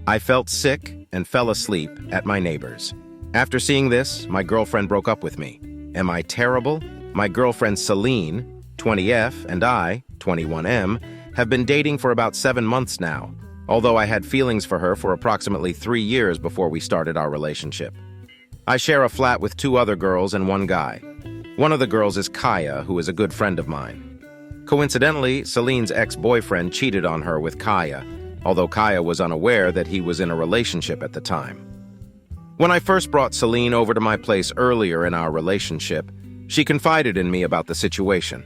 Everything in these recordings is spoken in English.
I felt sick and fell asleep at my neighbor's. After seeing this, my girlfriend broke up with me. Am I terrible? My girlfriend Celine, 20F, and I, 21M, have been dating for about 7 months now, although I had feelings for her for approximately 3 years before we started our relationship. I share a flat with 2 other girls and 1 guy. One of the girls is Kaya, who is a good friend of mine. Coincidentally, Celine's ex-boyfriend cheated on her with Kaya, although Kaya was unaware that he was in a relationship at the time. When I first brought Celine over to my place earlier in our relationship, she confided in me about the situation.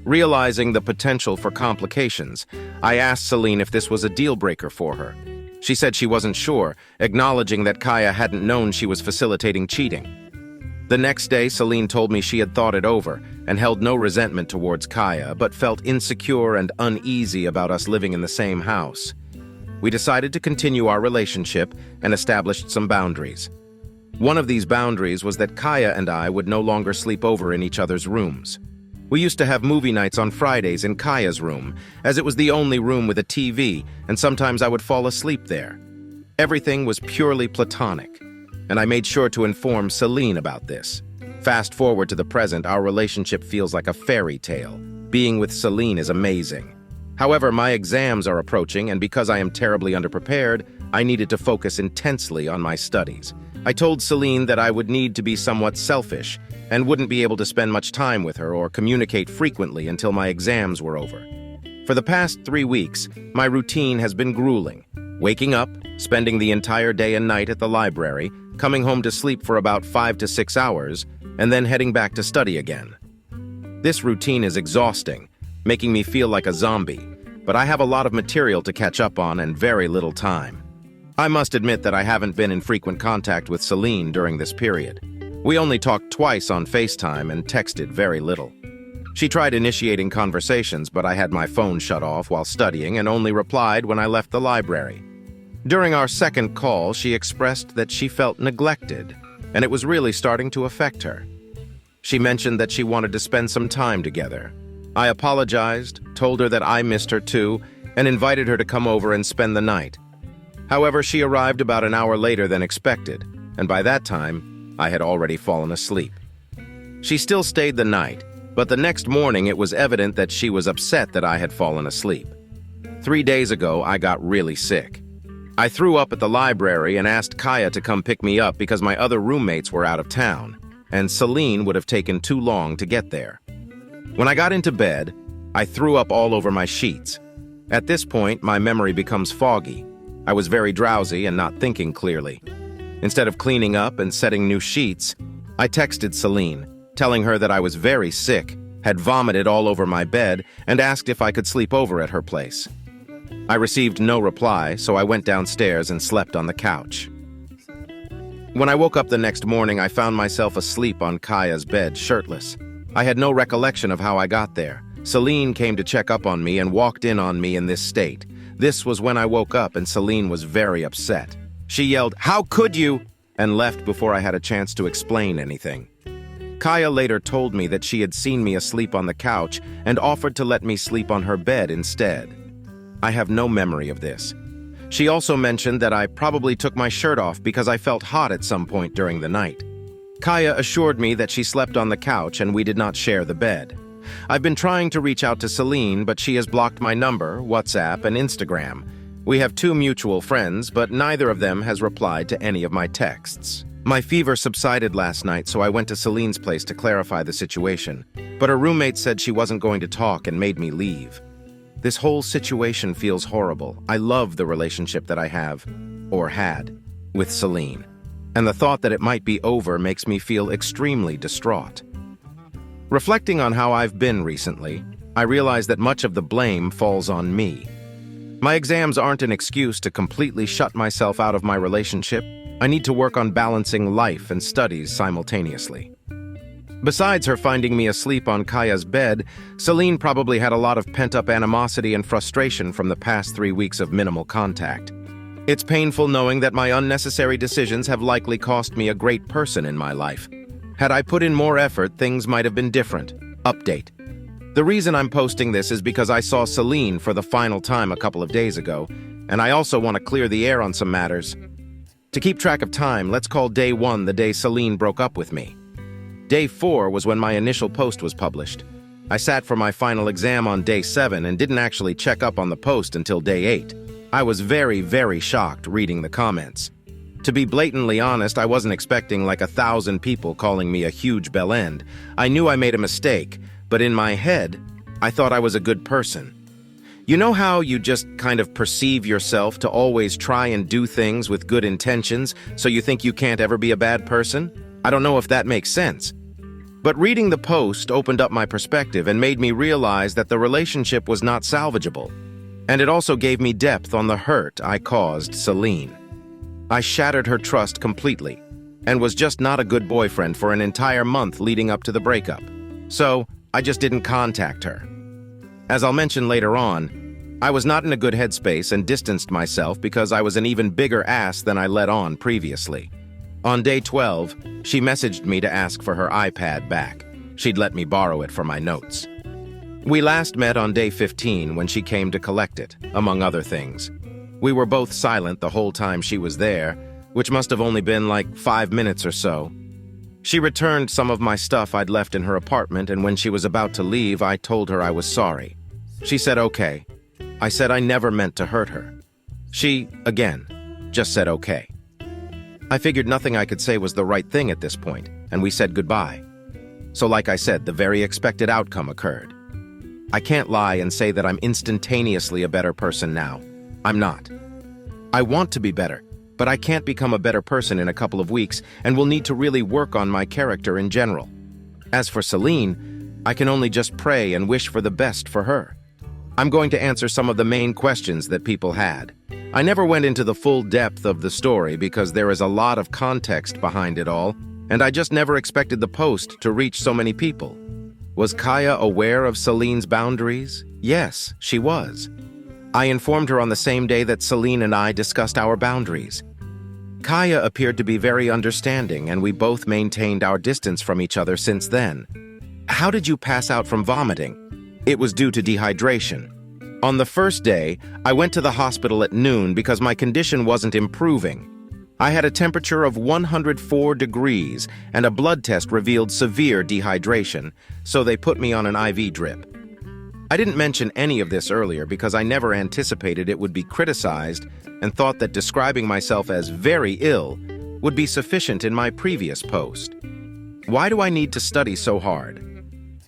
Realizing the potential for complications, I asked Celine if this was a deal-breaker for her. She said she wasn't sure, acknowledging that Kaya hadn't known she was facilitating cheating. The next day, Celine told me she had thought it over and held no resentment towards Kaya, but felt insecure and uneasy about us living in the same house. We decided to continue our relationship and established some boundaries. One of these boundaries was that Kaya and I would no longer sleep over in each other's rooms. We used to have movie nights on Fridays in Kaya's room, as it was the only room with a TV, and sometimes I would fall asleep there. Everything was purely platonic, and I made sure to inform Celine about this. Fast forward to the present, our relationship feels like a fairy tale. Being with Celine is amazing. However, my exams are approaching, and because I am terribly underprepared, I needed to focus intensely on my studies. I told Celine that I would need to be somewhat selfish and wouldn't be able to spend much time with her or communicate frequently until my exams were over. For the past 3 weeks, my routine has been grueling. Waking up, spending the entire day and night at the library, coming home to sleep for about 5 to 6 hours, and then heading back to study again. This routine is exhausting, making me feel like a zombie, but I have a lot of material to catch up on and very little time. I must admit that I haven't been in frequent contact with Celine during this period. We only talked twice on FaceTime and texted very little. She tried initiating conversations, but I had my phone shut off while studying and only replied when I left the library. During our second call, she expressed that she felt neglected, and it was really starting to affect her. She mentioned that she wanted to spend some time together. I apologized, told her that I missed her too, and invited her to come over and spend the night. However, she arrived about an hour later than expected, and by that time, I had already fallen asleep. She still stayed the night, but the next morning it was evident that she was upset that I had fallen asleep. 3 days ago, I got really sick. I threw up at the library and asked Kaya to come pick me up because my other roommates were out of town, and Celine would have taken too long to get there. When I got into bed, I threw up all over my sheets. At this point, my memory becomes foggy. I was very drowsy and not thinking clearly. Instead of cleaning up and setting new sheets, I texted Celine, telling her that I was very sick, had vomited all over my bed, and asked if I could sleep over at her place. I received no reply, so I went downstairs and slept on the couch. When I woke up the next morning, I found myself asleep on Kaya's bed, shirtless. I had no recollection of how I got there. Celine came to check up on me and walked in on me in this state. This was when I woke up, and Celine was very upset. She yelled, "How could you?" and left before I had a chance to explain anything. Kaya later told me that she had seen me asleep on the couch and offered to let me sleep on her bed instead. I have no memory of this. She also mentioned that I probably took my shirt off because I felt hot at some point during the night. Kaya assured me that she slept on the couch and we did not share the bed. I've been trying to reach out to Celine, but she has blocked my number, WhatsApp, and Instagram. We have 2 mutual friends, but neither of them has replied to any of my texts. My fever subsided last night, so I went to Celine's place to clarify the situation, but her roommate said she wasn't going to talk and made me leave. This whole situation feels horrible. I love the relationship that I have, or had, with Celine, and the thought that it might be over makes me feel extremely distraught. Reflecting on how I've been recently, I realize that much of the blame falls on me. My exams aren't an excuse to completely shut myself out of my relationship. I need to work on balancing life and studies simultaneously. Besides her finding me asleep on Kaya's bed, Celine probably had a lot of pent-up animosity and frustration from the past 3 weeks of minimal contact. It's painful knowing that my unnecessary decisions have likely cost me a great person in my life. Had I put in more effort, things might have been different. Update. The reason I'm posting this is because I saw Celine for the final time a couple of days ago, and I also want to clear the air on some matters. To keep track of time, let's call day 1 the day Celine broke up with me. Day 4 was when my initial post was published. I sat for my final exam on day 7 and didn't actually check up on the post until day 8. I was very, very shocked reading the comments. To be blatantly honest, I wasn't expecting like 1,000 people calling me a huge bellend. I knew I made a mistake, but in my head, I thought I was a good person. You know how you just kind of perceive yourself to always try and do things with good intentions, so you think you can't ever be a bad person? I don't know if that makes sense. But reading the post opened up my perspective and made me realize that the relationship was not salvageable. And it also gave me depth on the hurt I caused Celine. I shattered her trust completely, and was just not a good boyfriend for an entire month leading up to the breakup. So, I just didn't contact her. As I'll mention later on, I was not in a good headspace and distanced myself because I was an even bigger ass than I let on previously. On day 12, she messaged me to ask for her iPad back. She'd let me borrow it for my notes. We last met on day 15 when she came to collect it, among other things. We were both silent the whole time she was there, which must have only been like 5 minutes or so. She returned some of my stuff I'd left in her apartment, and when she was about to leave, I told her I was sorry. She said okay. I said I never meant to hurt her. She, again, just said okay. I figured nothing I could say was the right thing at this point, and we said goodbye. So like I said, the very expected outcome occurred. I can't lie and say that I'm instantaneously a better person now. I'm not. I want to be better, but I can't become a better person in a couple of weeks and will need to really work on my character in general. As for Celine, I can only just pray and wish for the best for her. I'm going to answer some of the main questions that people had. I never went into the full depth of the story because there is a lot of context behind it all, and I just never expected the post to reach so many people. Was Kaya aware of Celine's boundaries? Yes, she was. I informed her on the same day that Celine and I discussed our boundaries. Kaya appeared to be very understanding, and we both maintained our distance from each other since then. How did you pass out from vomiting? It was due to dehydration. On the first day, I went to the hospital at noon because my condition wasn't improving. I had a temperature of 104 degrees, and a blood test revealed severe dehydration, so they put me on an IV drip. I didn't mention any of this earlier because I never anticipated it would be criticized and thought that describing myself as very ill would be sufficient in my previous post. Why do I need to study so hard?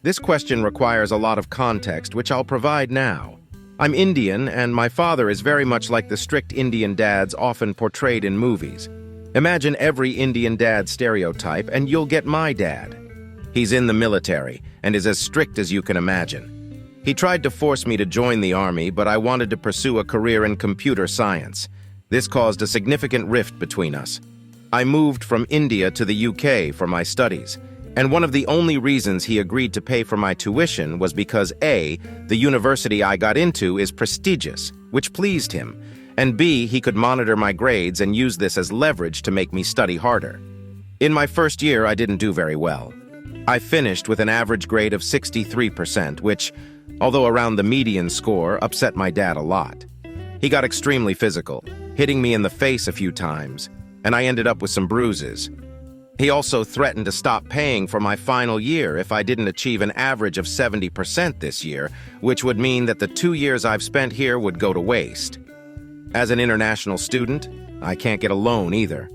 This question requires a lot of context, which I'll provide now. I'm Indian, and my father is very much like the strict Indian dads often portrayed in movies. Imagine every Indian dad stereotype, and you'll get my dad. He's in the military and is as strict as you can imagine. He tried to force me to join the army, but I wanted to pursue a career in computer science. This caused a significant rift between us. I moved from India to the UK for my studies, and one of the only reasons he agreed to pay for my tuition was because A, the university I got into is prestigious, which pleased him, and B, he could monitor my grades and use this as leverage to make me study harder. In my first year, I didn't do very well. I finished with an average grade of 63%, which, although around the median score, upset my dad a lot. He got extremely physical, hitting me in the face a few times, and I ended up with some bruises. He also threatened to stop paying for my final year if I didn't achieve an average of 70% this year, which would mean that the 2 years I've spent here would go to waste. As an international student, I can't get a loan either.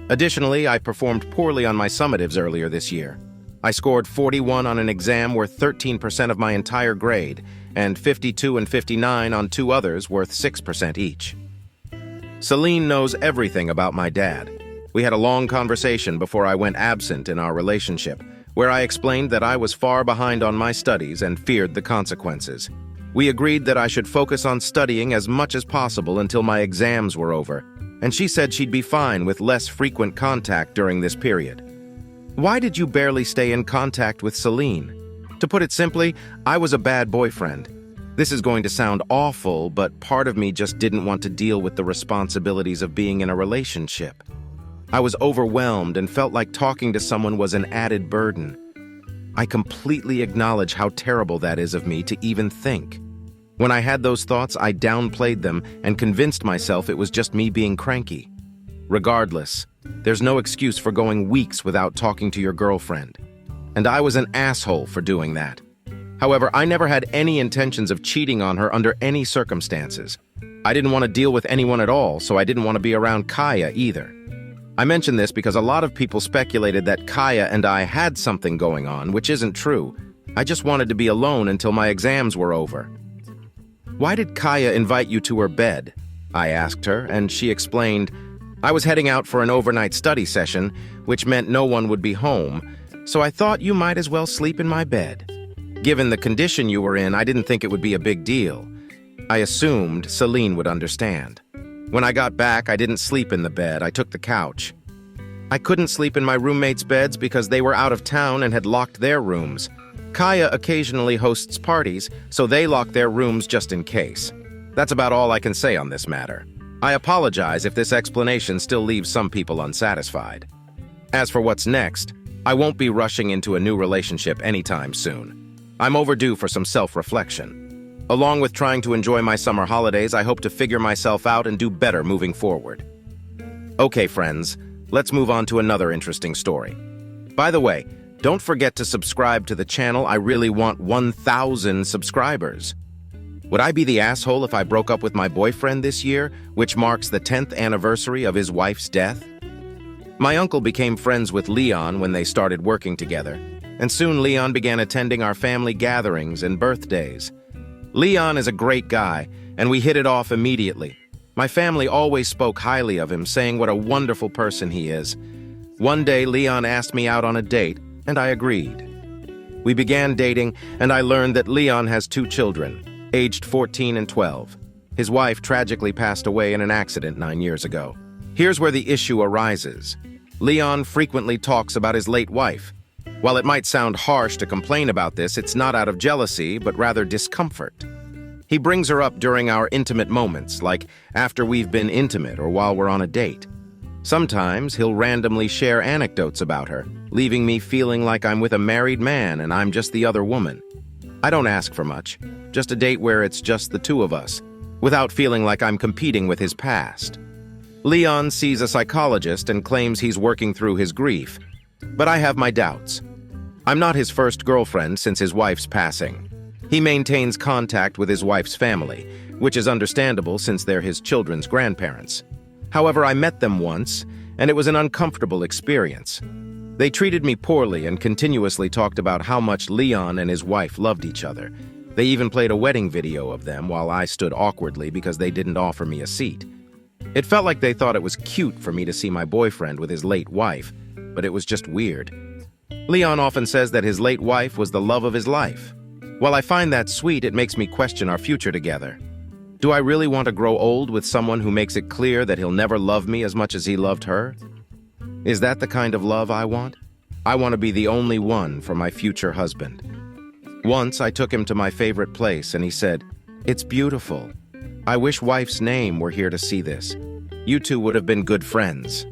Additionally, I performed poorly on my summatives earlier this year. I scored 41 on an exam worth 13% of my entire grade, and 52 and 59 on 2 others worth 6% each. Celine knows everything about my dad. We had a long conversation before I went absent in our relationship, where I explained that I was far behind on my studies and feared the consequences. We agreed that I should focus on studying as much as possible until my exams were over, and she said she'd be fine with less frequent contact during this period. Why did you barely stay in contact with Celine? To put it simply, I was a bad boyfriend. This is going to sound awful, but part of me just didn't want to deal with the responsibilities of being in a relationship. I was overwhelmed and felt like talking to someone was an added burden. I completely acknowledge how terrible that is of me to even think. When I had those thoughts, I downplayed them and convinced myself it was just me being cranky. Regardless, there's no excuse for going weeks without talking to your girlfriend. And I was an asshole for doing that. However, I never had any intentions of cheating on her under any circumstances. I didn't want to deal with anyone at all, so I didn't want to be around Kaya either. I mention this because a lot of people speculated that Kaya and I had something going on, which isn't true. I just wanted to be alone until my exams were over. "Why did Kaya invite you to her bed?" I asked her, and she explained, "I was heading out for an overnight study session, which meant no one would be home, so I thought you might as well sleep in my bed. Given the condition you were in, I didn't think it would be a big deal. I assumed Celine would understand. When I got back, I didn't sleep in the bed, I took the couch. I couldn't sleep in my roommates' beds because they were out of town and had locked their rooms. Kaya occasionally hosts parties, so they lock their rooms just in case. That's about all I can say on this matter. I apologize if this explanation still leaves some people unsatisfied. As for what's next, I won't be rushing into a new relationship anytime soon. I'm overdue for some self-reflection. Along with trying to enjoy my summer holidays, I hope to figure myself out and do better moving forward. Okay, friends, let's move on to another interesting story. By the way, don't forget to subscribe to the channel. I really want 1,000 subscribers. Would I be the asshole if I broke up with my boyfriend this year, which marks the 10th anniversary of his wife's death? My uncle became friends with Leon when they started working together, and soon Leon began attending our family gatherings and birthdays. Leon is a great guy, and we hit it off immediately. My family always spoke highly of him, saying what a wonderful person he is. One day, Leon asked me out on a date, and I agreed. We began dating, and I learned that Leon has 2 children, aged 14 and 12. His wife tragically passed away in an accident 9 years ago. Here's where the issue arises. Leon frequently talks about his late wife. While it might sound harsh to complain about this, it's not out of jealousy, but rather discomfort. He brings her up during our intimate moments, like after we've been intimate or while we're on a date. Sometimes he'll randomly share anecdotes about her, leaving me feeling like I'm with a married man and I'm just the other woman. I don't ask for much, just a date where it's just the 2 of us, without feeling like I'm competing with his past. Leon sees a psychologist and claims he's working through his grief, but I have my doubts. I'm not his first girlfriend since his wife's passing. He maintains contact with his wife's family, which is understandable since they're his children's grandparents. However, I met them once, and it was an uncomfortable experience. They treated me poorly and continuously talked about how much Leon and his wife loved each other. They even played a wedding video of them while I stood awkwardly because they didn't offer me a seat. It felt like they thought it was cute for me to see my boyfriend with his late wife, but it was just weird. Leon often says that his late wife was the love of his life. While I find that sweet, it makes me question our future together. Do I really want to grow old with someone who makes it clear that he'll never love me as much as he loved her? Is that the kind of love I want? I want to be the only one for my future husband. Once I took him to my favorite place and he said, "It's beautiful. I wish wife's name were here to see this. You two would have been good friends."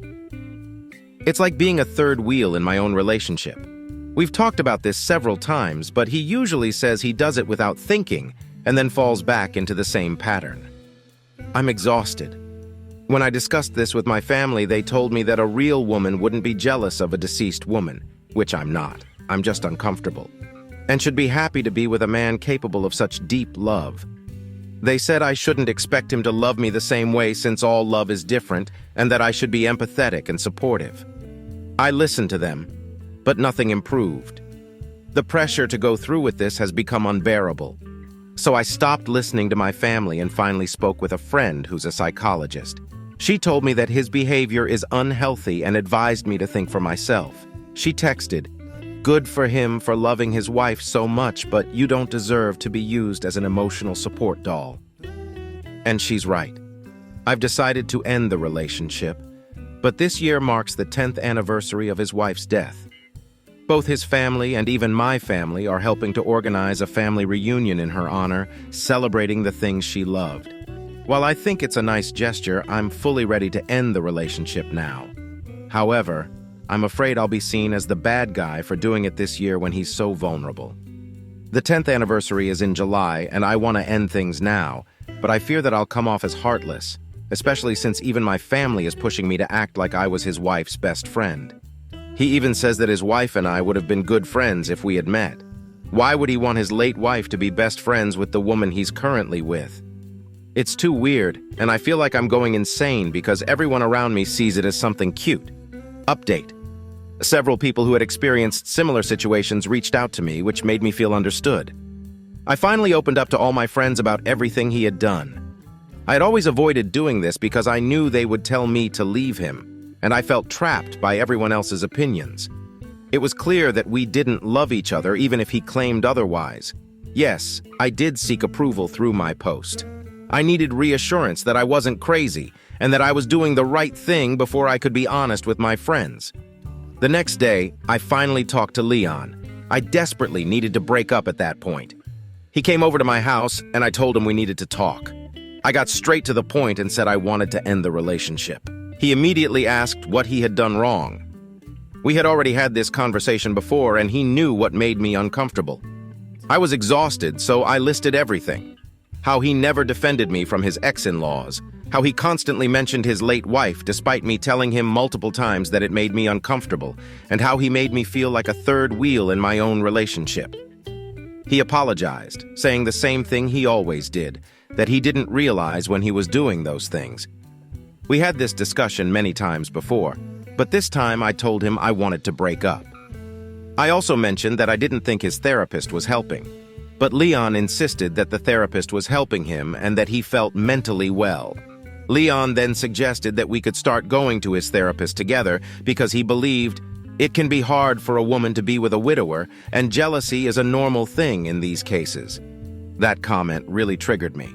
It's like being a third wheel in my own relationship. We've talked about this several times, but he usually says he does it without thinking and then falls back into the same pattern. I'm exhausted. When I discussed this with my family, they told me that a real woman wouldn't be jealous of a deceased woman, which I'm not. I'm just uncomfortable, and should be happy to be with a man capable of such deep love. They said I shouldn't expect him to love me the same way since all love is different, and that I should be empathetic and supportive. I listened to them, but nothing improved. The pressure to go through with this has become unbearable. So I stopped listening to my family and finally spoke with a friend who's a psychologist. She told me that his behavior is unhealthy and advised me to think for myself. She texted, "Good for him for loving his wife so much, but you don't deserve to be used as an emotional support doll." And she's right. I've decided to end the relationship, but this year marks the 10th anniversary of his wife's death. Both his family and even my family are helping to organize a family reunion in her honor, celebrating the things she loved. While I think it's a nice gesture, I'm fully ready to end the relationship now. However, I'm afraid I'll be seen as the bad guy for doing it this year when he's so vulnerable. The 10th anniversary is in July, and I want to end things now, but I fear that I'll come off as heartless, especially since even my family is pushing me to act like I was his wife's best friend. He even says that his wife and I would have been good friends if we had met. Why would he want his late wife to be best friends with the woman he's currently with? It's too weird, and I feel like I'm going insane because everyone around me sees it as something cute. Update. Several people who had experienced similar situations reached out to me, which made me feel understood. I finally opened up to all my friends about everything he had done. I had always avoided doing this because I knew they would tell me to leave him, and I felt trapped by everyone else's opinions. It was clear that we didn't love each other even if he claimed otherwise. Yes, I did seek approval through my post. I needed reassurance that I wasn't crazy and that I was doing the right thing before I could be honest with my friends. The next day, I finally talked to Leon. I desperately needed to break up at that point. He came over to my house and I told him we needed to talk. I got straight to the point and said I wanted to end the relationship. He immediately asked what he had done wrong. We had already had this conversation before, and he knew what made me uncomfortable. I was exhausted, so I listed everything. How he never defended me from his ex-in-laws, how he constantly mentioned his late wife despite me telling him multiple times that it made me uncomfortable, and how he made me feel like a third wheel in my own relationship. He apologized, saying the same thing he always did, that he didn't realize when he was doing those things. We had this discussion many times before, but this time I told him I wanted to break up. I also mentioned that I didn't think his therapist was helping, but Leon insisted that the therapist was helping him and that he felt mentally well. Leon then suggested that we could start going to his therapist together because he believed it can be hard for a woman to be with a widower, and jealousy is a normal thing in these cases. That comment really triggered me.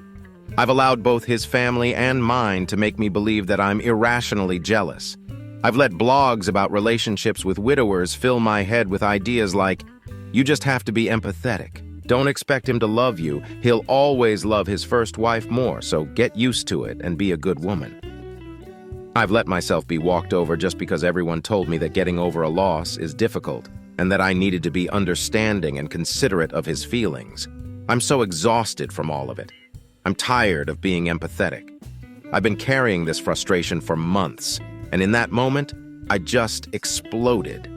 I've allowed both his family and mine to make me believe that I'm irrationally jealous. I've let blogs about relationships with widowers fill my head with ideas like, you just have to be empathetic. Don't expect him to love you. He'll always love his first wife more, so get used to it and be a good woman. I've let myself be walked over just because everyone told me that getting over a loss is difficult and that I needed to be understanding and considerate of his feelings. I'm so exhausted from all of it. I'm tired of being empathetic. I've been carrying this frustration for months, and in that moment, I just exploded.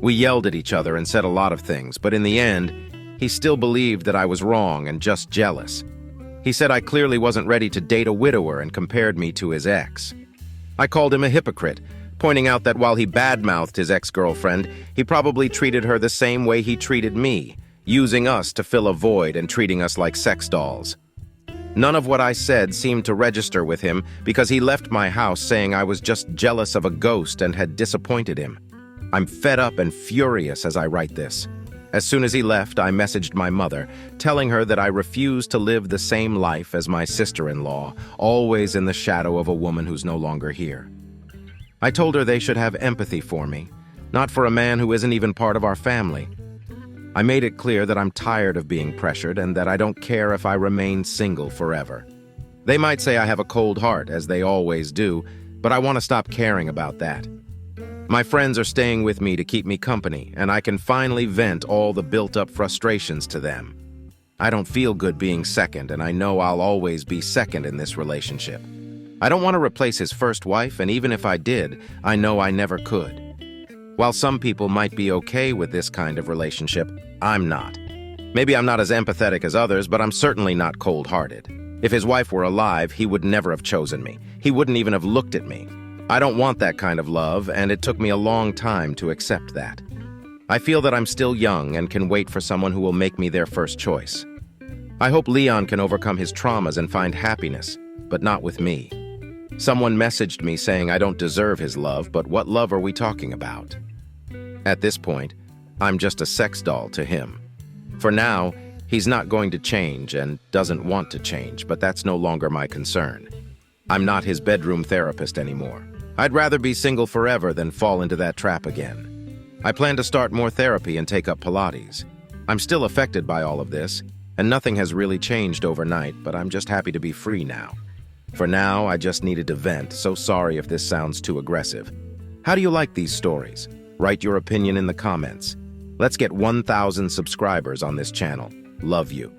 We yelled at each other and said a lot of things, but in the end, he still believed that I was wrong and just jealous. He said I clearly wasn't ready to date a widower and compared me to his ex. I called him a hypocrite, pointing out that while he badmouthed his ex-girlfriend, he probably treated her the same way he treated me, using us to fill a void and treating us like sex dolls. None of what I said seemed to register with him because he left my house saying I was just jealous of a ghost and had disappointed him. I'm fed up and furious as I write this. As soon as he left, I messaged my mother, telling her that I refuse to live the same life as my sister-in-law, always in the shadow of a woman who's no longer here. I told her they should have empathy for me, not for a man who isn't even part of our family. I made it clear that I'm tired of being pressured and that I don't care if I remain single forever. They might say I have a cold heart, as they always do, but I want to stop caring about that. My friends are staying with me to keep me company, and I can finally vent all the built-up frustrations to them. I don't feel good being second, and I know I'll always be second in this relationship. I don't want to replace his first wife, and even if I did, I know I never could. While some people might be okay with this kind of relationship, I'm not. Maybe I'm not as empathetic as others, but I'm certainly not cold-hearted. If his wife were alive, he would never have chosen me. He wouldn't even have looked at me. I don't want that kind of love, and it took me a long time to accept that. I feel that I'm still young and can wait for someone who will make me their first choice. I hope Leon can overcome his traumas and find happiness, but not with me. Someone messaged me saying I don't deserve his love, but what love are we talking about? At this point, I'm just a sex doll to him. For now, he's not going to change and doesn't want to change, but that's no longer my concern. I'm not his bedroom therapist anymore. I'd rather be single forever than fall into that trap again. I plan to start more therapy and take up Pilates. I'm still affected by all of this, and nothing has really changed overnight, but I'm just happy to be free now. For now, I just needed to vent, so sorry if this sounds too aggressive. How do you like these stories? Write your opinion in the comments. Let's get 1,000 subscribers on this channel. Love you.